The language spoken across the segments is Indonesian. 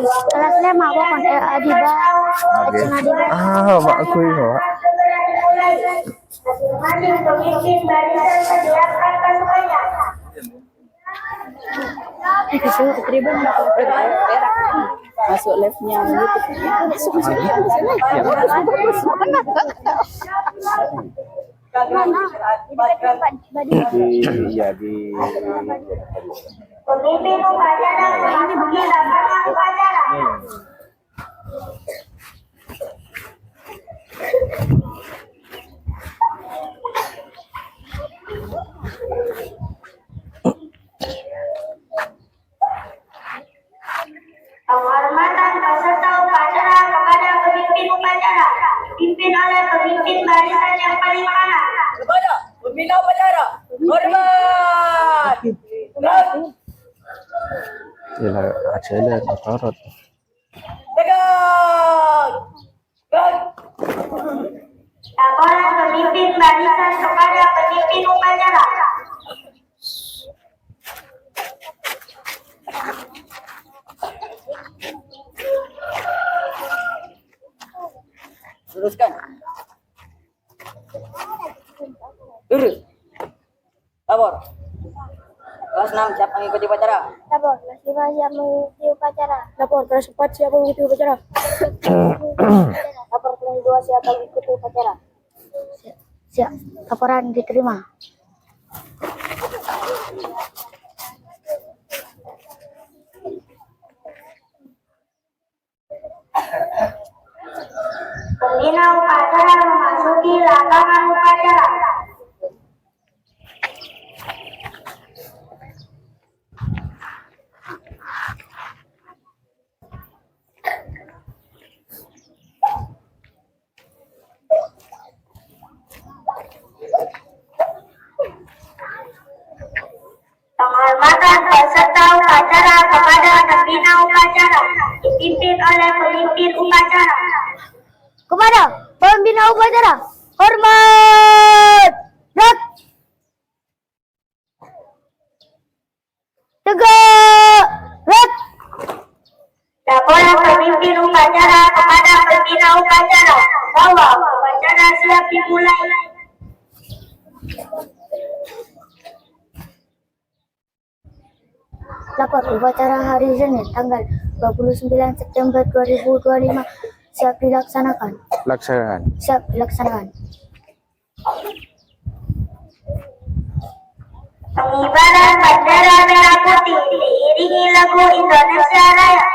Kelasnya mau konten Adiba. Ah, mak aku ini, Pak. Pemimpin barisan menyiapkan pasukannya. Masuk live-nya YouTube. Iya di Pemimpin upacara memasuki lapangan upacara. Penghormatan peserta upacara kepada pemimpin upacara dipimpin oleh pemimpin barisan yang paling kanan. Kepada pembina upacara, hormat. Gila, ajalah motorot. Tegak. Laporan pemimpin barisan kepada pemimpin upacara. Luruskan. Lurus. Lapor. Kelas 6 siap mengikuti upacara. Lapor, kelas 5 siap mengikuti upacara. Lapor, kelas 4 siap mengikuti upacara. Lapor, kelas 2 siap mengikuti upacara. Siap, laporan diterima. Pembina upacara memasuki lapangan upacara. Penghormatan peserta upacara kepada pembina upacara dipimpin oleh pemimpin upacara. Kepada pembina upacara, hormat. Gerak. Tegak. Gerak. Laporan pemimpin upacara kepada pembina upacara bahwa upacara siap dimulai. Lapor upacara hari Senin tanggal 29 September 2025 siap dilaksanakan. Siap dilaksanakan. Pengibaran bendera merah putih diiringi lagu Indonesia Raya.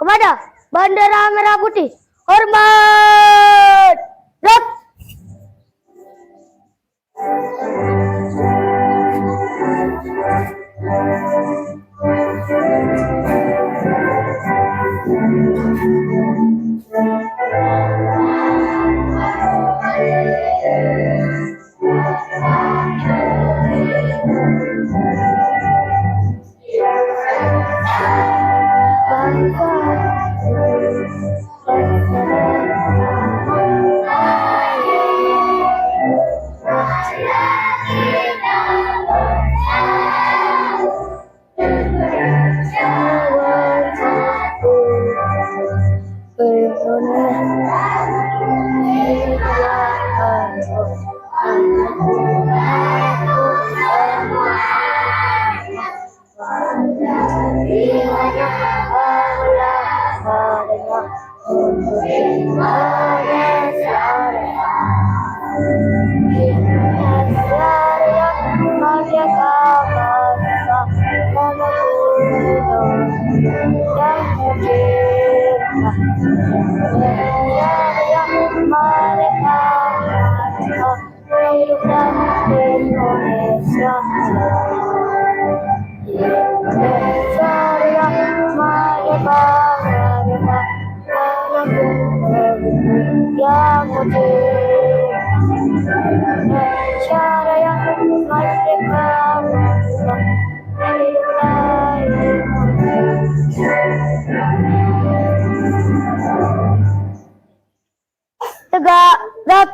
Kepada bendera merah putih. Hormat. Gerak. Tegak, gerak.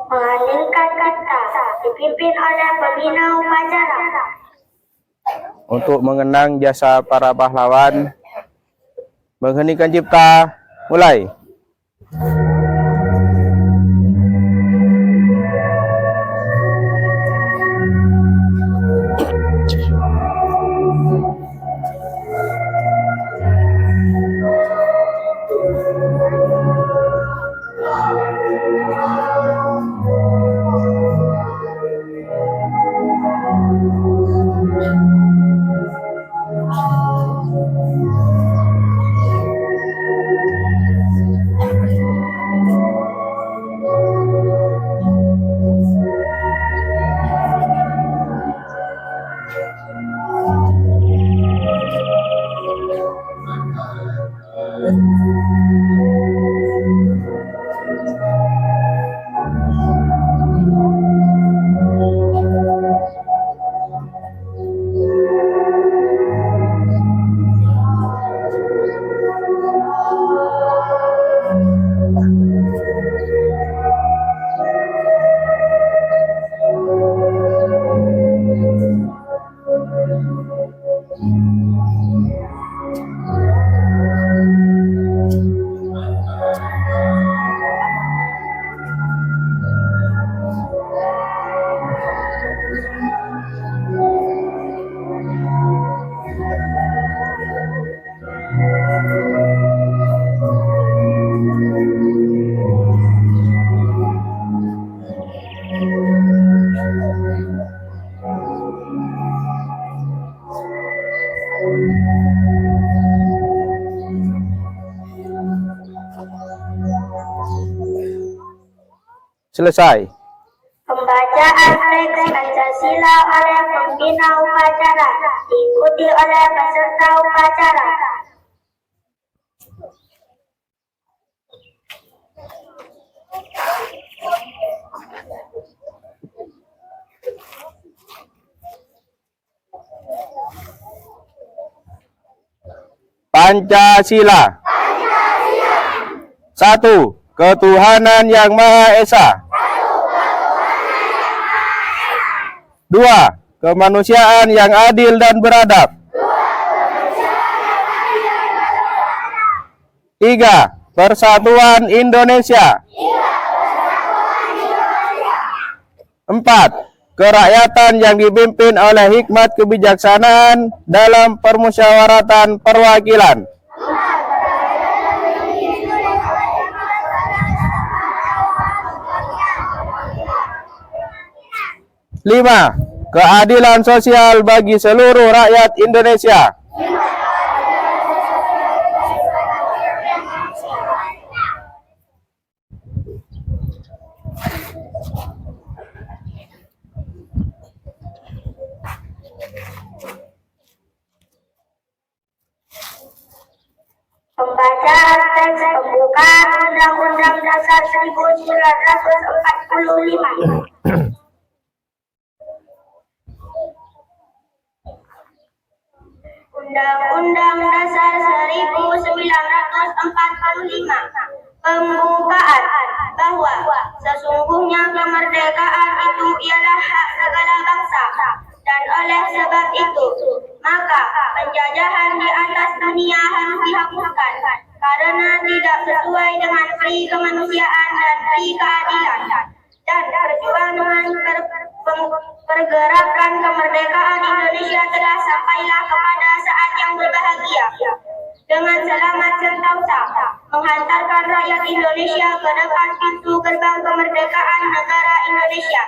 Mengalirkan kata dipimpin oleh pembina upacara. Untuk mengenang jasa para pahlawan, mengheningkan cipta, mulai. Selesai. Pembacaan teks Pancasila oleh pembina upacara diikuti oleh peserta upacara. Pancasila. Satu, ketuhanan yang Maha Esa. Dua, kemanusiaan yang adil dan beradab. Tiga, persatuan Indonesia. Empat, kerakyatan yang dipimpin oleh hikmat kebijaksanaan dalam permusyawaratan perwakilan. Lima, keadilan sosial bagi seluruh rakyat Indonesia. Pembacaan teks pembukaan Undang-Undang Dasar 1945. Undang-Undang Dasar 1945. Pembukaan bahwa sesungguhnya kemerdekaan itu ialah hak segala bangsa, dan oleh sebab itu maka penjajahan di atas dunia harus dihapuskan karena tidak sesuai dengan pri kemanusiaan dan pri keadilan, dan perjuangan pergerakan kemerdekaan Indonesia telah sampailah kepada saat yang berbahagia dengan selamat sentosa menghantarkan rakyat Indonesia ke depan pintu gerbang kemerdekaan negara Indonesia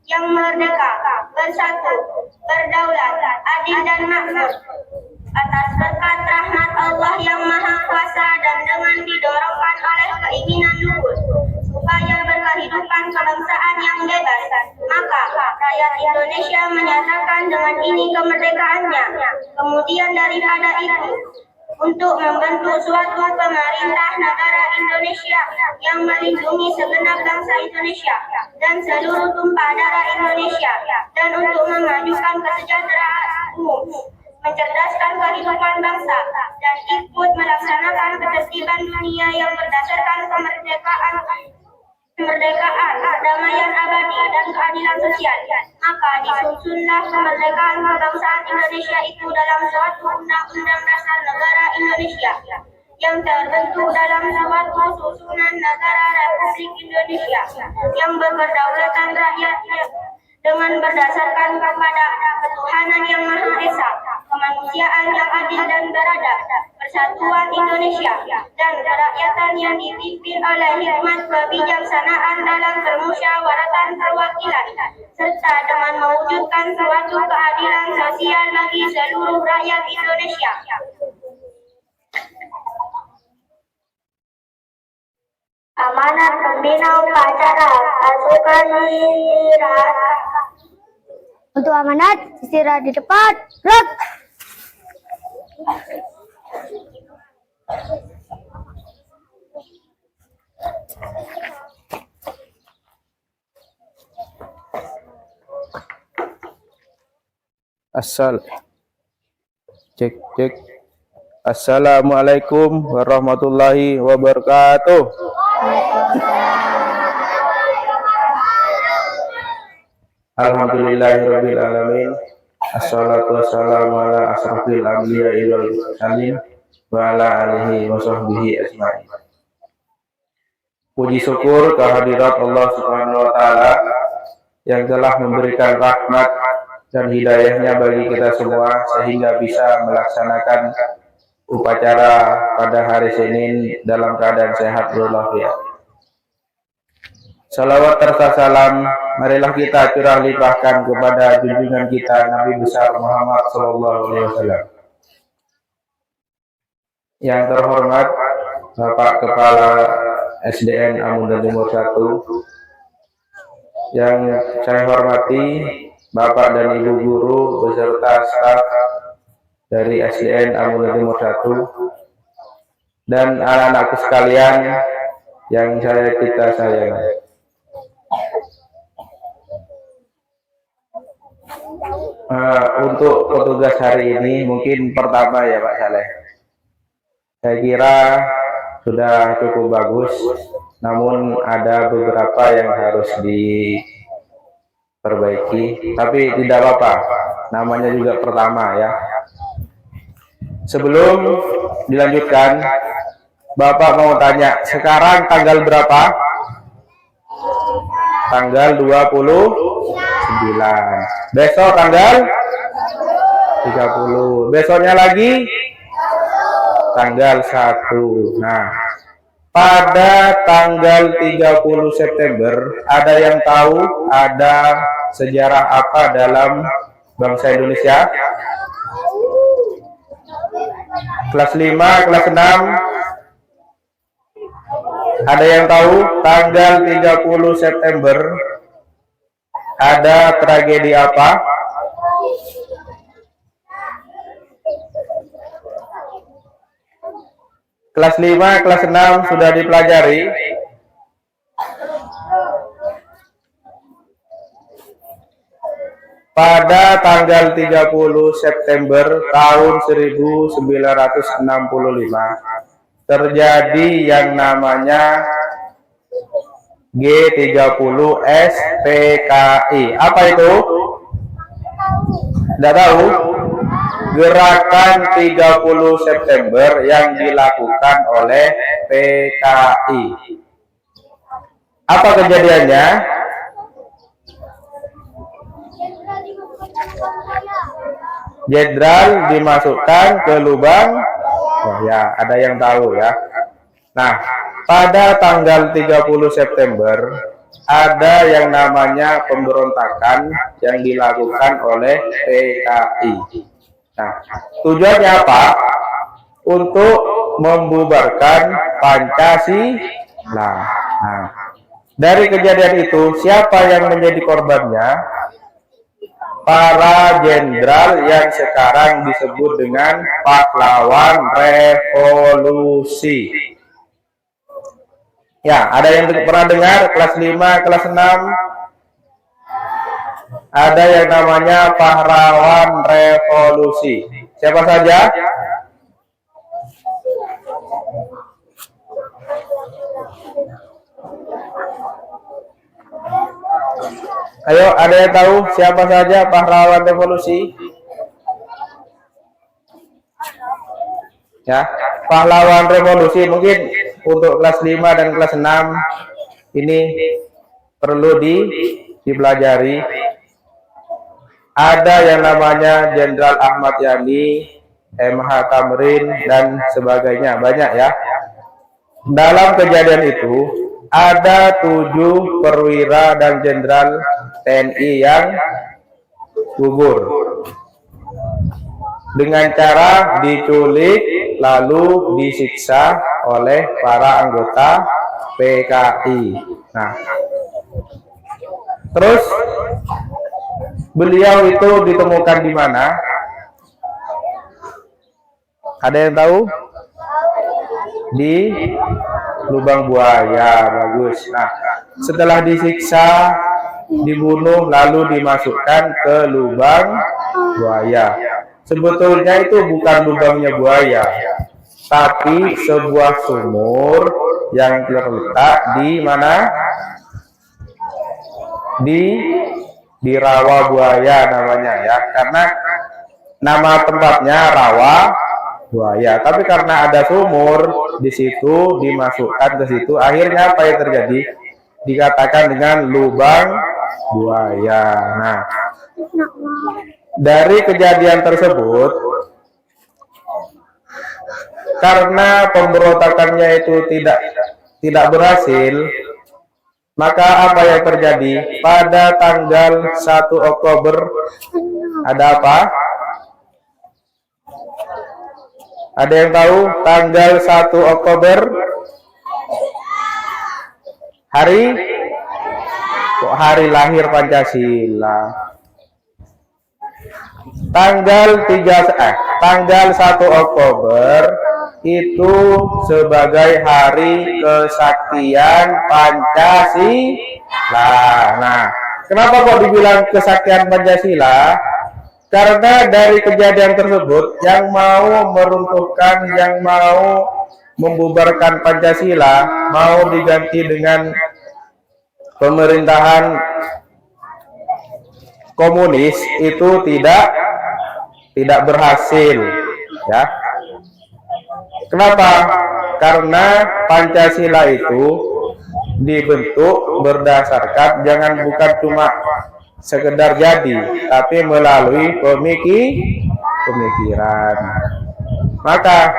yang merdeka, bersatu, berdaulat, adil dan makmur atas berkat rahmat Allah yang Maha Kuasa dan dengan didorongkan oleh keinginan luhur supaya berkehidupan kebangsaan yang bebas, maka rakyat Indonesia menyatakan dengan ini kemerdekaannya. Kemudian daripada itu, untuk membentuk suatu pemerintah negara Indonesia yang melindungi segenap bangsa Indonesia dan seluruh tumpah darah Indonesia, dan untuk memajukan kesejahteraan umum, mencerdaskan kehidupan bangsa, dan ikut melaksanakan ketertiban dunia yang berdasarkan kemerdekaan, perdamaian abadi dan keadilan sosial, maka disusunlah kemerdekaan kebangsaan Indonesia itu dalam suatu undang-undang dasar negara Indonesia yang terbentuk dalam suatu susunan negara Republik Indonesia yang berkedaulatan rakyatnya dengan berdasarkan kepada ketuhanan yang Maha Esa, kemanusiaan yang adil dan beradab, persatuan Indonesia, dan kerakyatan yang dipimpin oleh hikmat kebijaksanaan dalam permusyawaratan perwakilan, serta dengan mewujudkan suatu keadilan sosial bagi seluruh rakyat Indonesia. Amanat pembina upacara pasukan istirahat. Untuk amanat, istirahat di depan. Gerak. Cek. Assalamualaikum warahmatullahi wabarakatuh. Alhamdulillahirabbil alamin. Assalatu wassalamu ala asrofil anbiya'i wal mursalin wa ala alihi wa sahbihi ajma'in. Puji syukur kehadirat Allah Subhanahu wa taala yang telah memberikan rahmat dan hidayahnya bagi kita semua sehingga bisa melaksanakan upacara pada hari Senin dalam keadaan sehat walafiat. Salawat serta salam marilah kita curah limpahkan kepada junjungan kita Nabi besar Muhammad SAW. Yang terhormat Bapak Kepala SDN Amundan Timur 1, Yang saya hormati Bapak dan Ibu guru beserta staf dari SDN Amunudi Timur 1 dan anak-anakku sekalian yang kita sayangi. Untuk petugas hari ini mungkin pertama ya Pak Saleh. Saya kira sudah cukup bagus, namun ada beberapa yang harus diperbaiki, tapi tidak apa-apa, namanya juga pertama ya. Sebelum dilanjutkan, Bapak mau tanya, sekarang tanggal berapa? Tanggal 29. Besok tanggal 30. Besoknya lagi tanggal 1. Nah, pada tanggal 30 September, ada yang tahu ada sejarah apa dalam bangsa Indonesia? Kelas 5, kelas 6. Ada yang tahu tanggal 30 September ada tragedi apa? Kelas 5, kelas 6 sudah dipelajari. Pada tanggal 30 September tahun 1965 terjadi yang namanya G30 SPKI. Apa itu? Tidak tahu? Gerakan 30 September yang dilakukan oleh PKI. Apa kejadiannya? Jenderal dimasukkan ke lubang. Oh ya, ada yang tahu ya. Nah, pada tanggal 30 September ada yang namanya pemberontakan yang dilakukan oleh PKI. Nah, tujuannya apa? Untuk membubarkan Pancasila. Nah, dari kejadian itu siapa yang menjadi korbannya? Para jenderal yang sekarang disebut dengan pahlawan revolusi. Ya, ada yang pernah dengar kelas 5, kelas 6? Ada yang namanya pahlawan revolusi. Siapa saja? Ayo, ada yang tahu siapa saja pahlawan revolusi? Ya, pahlawan revolusi mungkin untuk kelas 5 dan kelas 6 ini perlu dipelajari. Ada yang namanya Jenderal Ahmad Yani, MH Tamrin, dan sebagainya. Banyak ya. Dalam kejadian itu, ada 7 perwira dan jenderal TNI yang gugur. Dengan cara diculik, lalu disiksa oleh para anggota PKI. Nah, terus beliau itu ditemukan di mana? Ada yang tahu? Di lubang buaya. Bagus. Nah, setelah disiksa, dibunuh, lalu dimasukkan ke lubang buaya. Sebetulnya itu bukan lubangnya buaya, tapi sebuah sumur yang terletak di mana? Di rawa buaya namanya ya, karena nama tempatnya rawa buaya. Tapi karena ada sumur di situ, dimasukkan ke situ, akhirnya apa yang terjadi? Dikatakan dengan lubang buaya. Nah, dari kejadian tersebut, karena pemberontakannya itu tidak berhasil, maka apa yang terjadi? Pada tanggal 1 Oktober ada apa? Ada yang tahu tanggal 1 Oktober? Hari hari lahir Pancasila. Tanggal 1 Oktober itu sebagai hari kesaktian Pancasila. Nah, kenapa kok dibilang kesaktian Pancasila? Karena dari kejadian tersebut yang mau meruntuhkan, yang mau membubarkan Pancasila, mau diganti dengan pemerintahan komunis itu tidak berhasil, ya. Kenapa? Karena Pancasila itu dibentuk berdasarkan bukan cuma sekedar jadi, tapi melalui pemikiran. Maka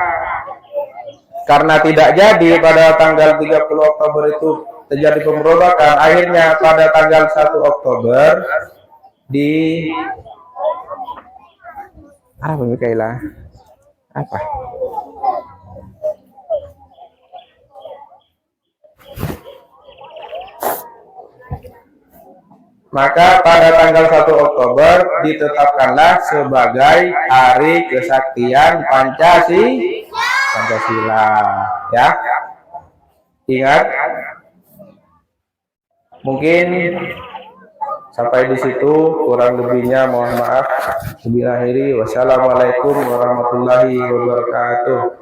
karena tidak jadi pada tanggal 30 Oktober itu terjadi pemberontakan, akhirnya pada tanggal 1 Oktober apa Mikaela? Apa? Maka pada tanggal 1 Oktober ditetapkanlah sebagai Hari Kesaktian Pancasila, ya. Ingat. Mungkin sampai di situ, kurang lebihnya mohon maaf. Akhiri, wassalamualaikum warahmatullahi wabarakatuh.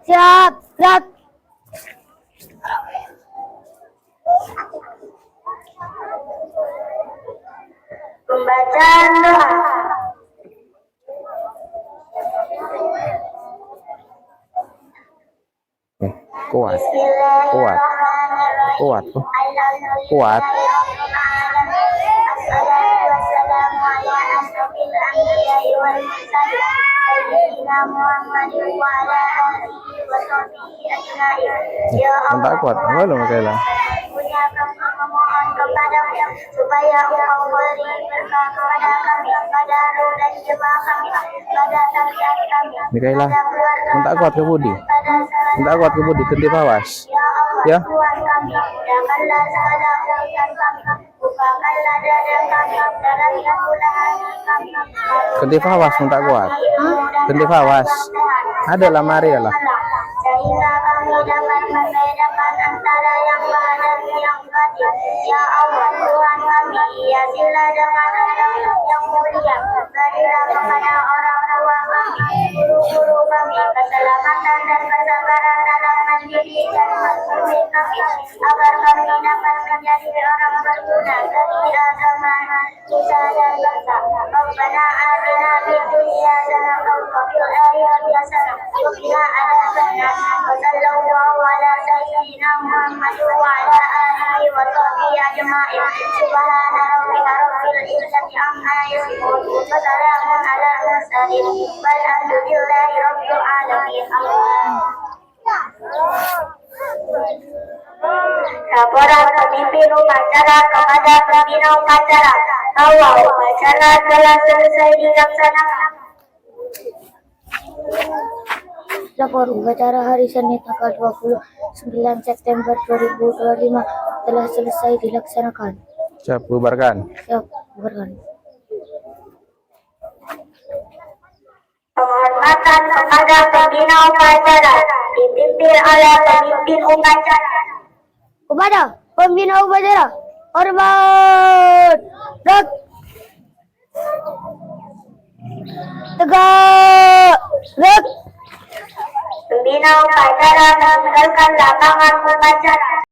Siap, siap. Pembacaan doa. Kuat. Entah kuat, enggak lo Mikaela. Memohon kepadamu supaya Engkau beri berkah kepada kami, pada roh dan jiwa kami, pada tabiat kami, Mikaela, pada keluarga entah kuat ke budi, pada entah kuat ke budi, kendi pawas. Ya Allah, Ya. Tuhan kami, mudahkanlah segala urusan kami, bukakanlah dada kami, darahnya pula hati kami. Kendi pawas entah kuat. Kendi pawas. Ada lah Maria lah. Sehingga kami dapat membedakan antara yang baik dan yang batil. Ya Allah, Tuhan kami, hiasilah dengan yang mulia. Berilah kepada orang tua kami, guru-guru kami, keselamatan dan kesabaran dalam mendidik dan mendidik kami, agar kami dapat menjadi orang berguna bagi agama, nusa dan bangsa. Rabbana atina fid dunya hasanah wa fil akhirati hasanah wa qina adzabannar. Wassallallahu ala sayyidina Muhammad wa ala alihi wa sahbihi ajma'in. Subhana rabbika rabbil izzati amma yasifun wa salamun ala mursalin walhamdulillahi rabbil alamin. Laporan pemimpin upacara kepada pembina upacara. Awal upacara telah selesai dilaksanakan. Lapor upacara hari Senin tanggal 29 September 2025 telah selesai dilaksanakan. Siap, bubarkan. Siap, bubarkan. Penghormatan kepada pembina upacara dipimpin oleh pemimpin upacara. Kepada pembina upacara, hormat, tegak, Pembina upacara meninggalkan lapangan upacara.